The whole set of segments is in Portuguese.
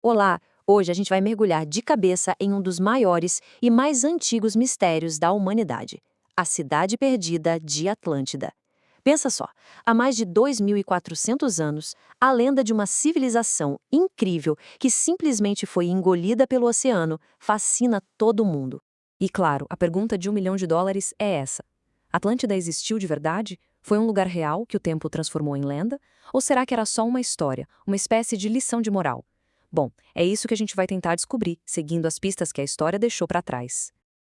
Olá! Hoje a gente vai mergulhar de cabeça em um dos maiores e mais antigos mistérios da humanidade, a Cidade Perdida de Atlântida. Pensa só, há mais de 2.400 anos, a lenda de uma civilização incrível que simplesmente foi engolida pelo oceano fascina todo mundo. E claro, a pergunta de US$ 1 milhão é essa: Atlântida existiu de verdade? Foi um lugar real que o tempo transformou em lenda? Ou será que era só uma história, uma espécie de lição de moral? Bom, é isso que a gente vai tentar descobrir, seguindo as pistas que a história deixou para trás.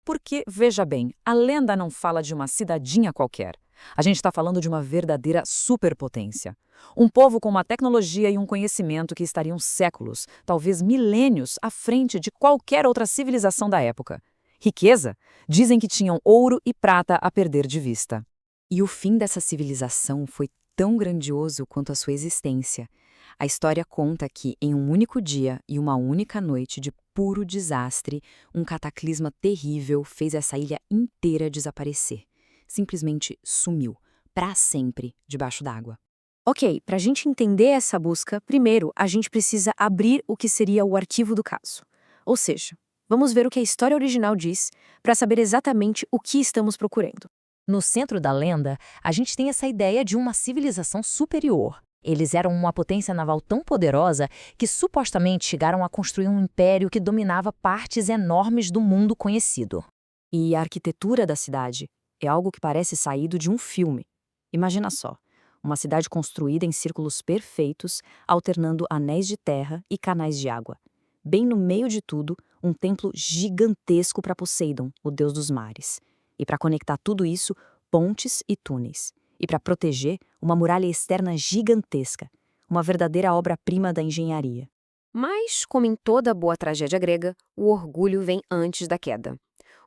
Porque, veja bem, a lenda não fala de uma cidadinha qualquer. A gente está falando de uma verdadeira superpotência. Um povo com uma tecnologia e um conhecimento que estariam séculos, talvez milênios, à frente de qualquer outra civilização da época. Riqueza? Dizem que tinham ouro e prata a perder de vista. E o fim dessa civilização foi tão grandioso quanto a sua existência. A história conta que, em um único dia e uma única noite de puro desastre, um cataclisma terrível fez essa ilha inteira desaparecer. Simplesmente sumiu, para sempre, debaixo d'água. Ok, para a gente entender essa busca, primeiro a gente precisa abrir o que seria o arquivo do caso. Ou seja, vamos ver o que a história original diz para saber exatamente o que estamos procurando. No centro da lenda, a gente tem essa ideia de uma civilização superior. Eles eram uma potência naval tão poderosa que supostamente chegaram a construir um império que dominava partes enormes do mundo conhecido. E a arquitetura da cidade é algo que parece saído de um filme. Imagina só, uma cidade construída em círculos perfeitos, alternando anéis de terra e canais de água. Bem no meio de tudo, um templo gigantesco para Poseidon, o deus dos mares. E para conectar tudo isso, pontes e túneis. E para proteger, uma muralha externa gigantesca, uma verdadeira obra-prima da engenharia. Mas, como em toda boa tragédia grega, o orgulho vem antes da queda.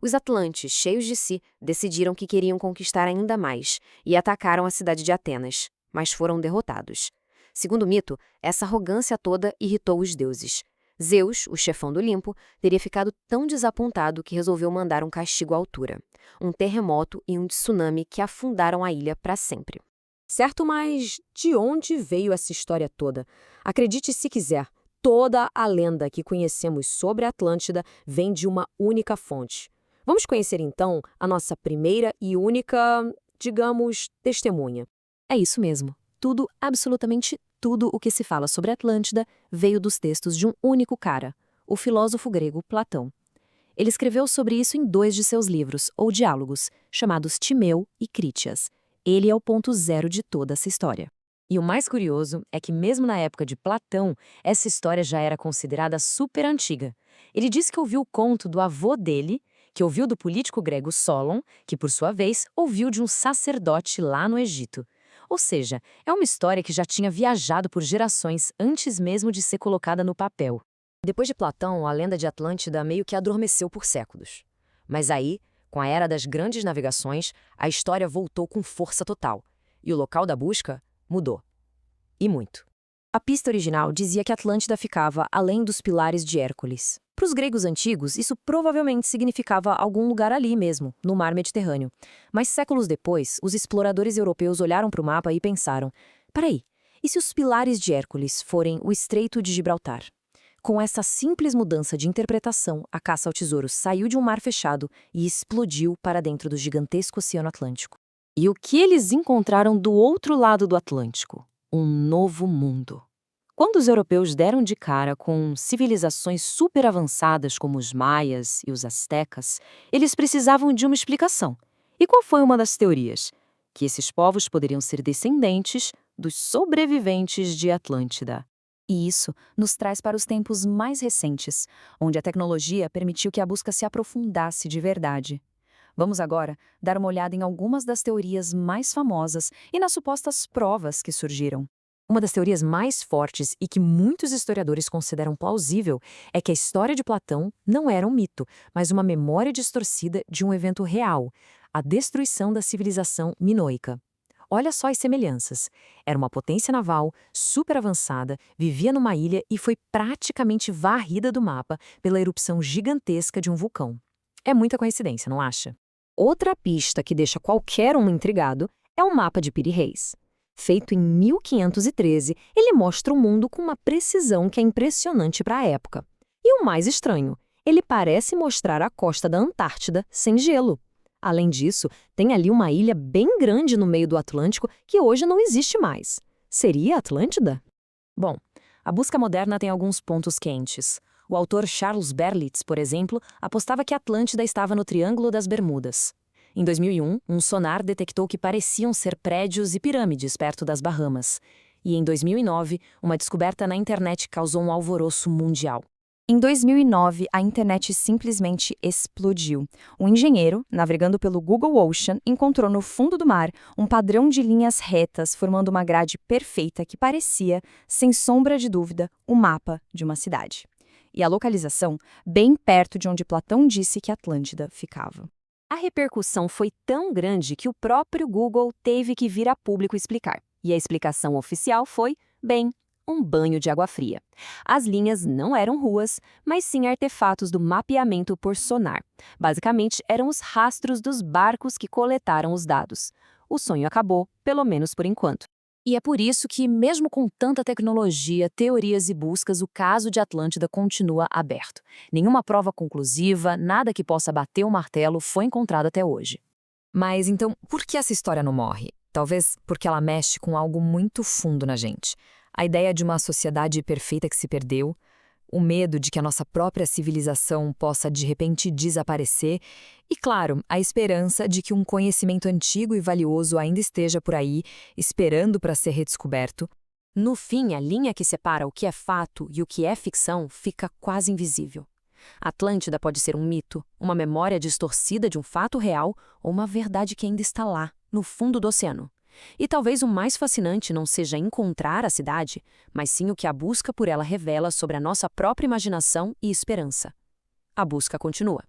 Os atlantes, cheios de si, decidiram que queriam conquistar ainda mais e atacaram a cidade de Atenas, mas foram derrotados. Segundo o mito, essa arrogância toda irritou os deuses. Zeus, o chefão do Olimpo, teria ficado tão desapontado que resolveu mandar um castigo à altura, um terremoto e um tsunami que afundaram a ilha para sempre. Certo, mas de onde veio essa história toda? Acredite se quiser, toda a lenda que conhecemos sobre a Atlântida vem de uma única fonte. Vamos conhecer então a nossa primeira e única, digamos, testemunha. É isso mesmo. Tudo, absolutamente tudo o que se fala sobre Atlântida veio dos textos de um único cara, o filósofo grego Platão. Ele escreveu sobre isso em 2 de seus livros, ou diálogos, chamados Timeu e Crítias. Ele é o ponto zero de toda essa história. E o mais curioso é que mesmo na época de Platão, essa história já era considerada super antiga. Ele disse que ouviu o conto do avô dele, que ouviu do político grego Solon, que por sua vez ouviu de um sacerdote lá no Egito. Ou seja, é uma história que já tinha viajado por gerações antes mesmo de ser colocada no papel. Depois de Platão, a lenda de Atlântida meio que adormeceu por séculos. Mas aí, com a era das grandes navegações, a história voltou com força total. E o local da busca mudou. E muito. A pista original dizia que Atlântida ficava além dos pilares de Hércules. Para os gregos antigos, isso provavelmente significava algum lugar ali mesmo, no mar Mediterrâneo. Mas séculos depois, os exploradores europeus olharam para o mapa e pensaram: peraí, e se os pilares de Hércules forem o Estreito de Gibraltar? Com essa simples mudança de interpretação, a caça ao tesouro saiu de um mar fechado e explodiu para dentro do gigantesco Oceano Atlântico. E o que eles encontraram do outro lado do Atlântico? Um novo mundo. Quando os europeus deram de cara com civilizações super avançadas como os maias e os astecas, eles precisavam de uma explicação. E qual foi uma das teorias? Que esses povos poderiam ser descendentes dos sobreviventes de Atlântida. E isso nos traz para os tempos mais recentes, onde a tecnologia permitiu que a busca se aprofundasse de verdade. Vamos agora dar uma olhada em algumas das teorias mais famosas e nas supostas provas que surgiram. Uma das teorias mais fortes e que muitos historiadores consideram plausível é que a história de Platão não era um mito, mas uma memória distorcida de um evento real, a destruição da civilização minoica. Olha só as semelhanças. Era uma potência naval, super avançada, vivia numa ilha e foi praticamente varrida do mapa pela erupção gigantesca de um vulcão. É muita coincidência, não acha? Outra pista que deixa qualquer um intrigado é o mapa de Piri Reis. Feito em 1513, ele mostra o mundo com uma precisão que é impressionante para a época. E o mais estranho, ele parece mostrar a costa da Antártida sem gelo. Além disso, tem ali uma ilha bem grande no meio do Atlântico que hoje não existe mais. Seria a Atlântida? Bom, a busca moderna tem alguns pontos quentes. O autor Charles Berlitz, por exemplo, apostava que a Atlântida estava no Triângulo das Bermudas. Em 2001, um sonar detectou que pareciam ser prédios e pirâmides perto das Bahamas. E em 2009, uma descoberta na internet causou um alvoroço mundial. Em 2009, a internet simplesmente explodiu. Um engenheiro, navegando pelo Google Ocean, encontrou no fundo do mar um padrão de linhas retas formando uma grade perfeita que parecia, sem sombra de dúvida, o mapa de uma cidade. E a localização, bem perto de onde Platão disse que Atlântida ficava. A repercussão foi tão grande que o próprio Google teve que vir a público explicar. E a explicação oficial foi, bem, um banho de água fria. As linhas não eram ruas, mas sim artefatos do mapeamento por sonar. Basicamente, eram os rastros dos barcos que coletaram os dados. O sonho acabou, pelo menos por enquanto. E é por isso que, mesmo com tanta tecnologia, teorias e buscas, o caso de Atlântida continua aberto. Nenhuma prova conclusiva, nada que possa bater o martelo foi encontrado até hoje. Mas então, por que essa história não morre? Talvez porque ela mexe com algo muito fundo na gente. A ideia de uma sociedade perfeita que se perdeu, o medo de que a nossa própria civilização possa de repente desaparecer e, claro, a esperança de que um conhecimento antigo e valioso ainda esteja por aí, esperando para ser redescoberto. No fim, a linha que separa o que é fato e o que é ficção fica quase invisível. Atlântida pode ser um mito, uma memória distorcida de um fato real ou uma verdade que ainda está lá, no fundo do oceano. E talvez o mais fascinante não seja encontrar a cidade, mas sim o que a busca por ela revela sobre a nossa própria imaginação e esperança. A busca continua.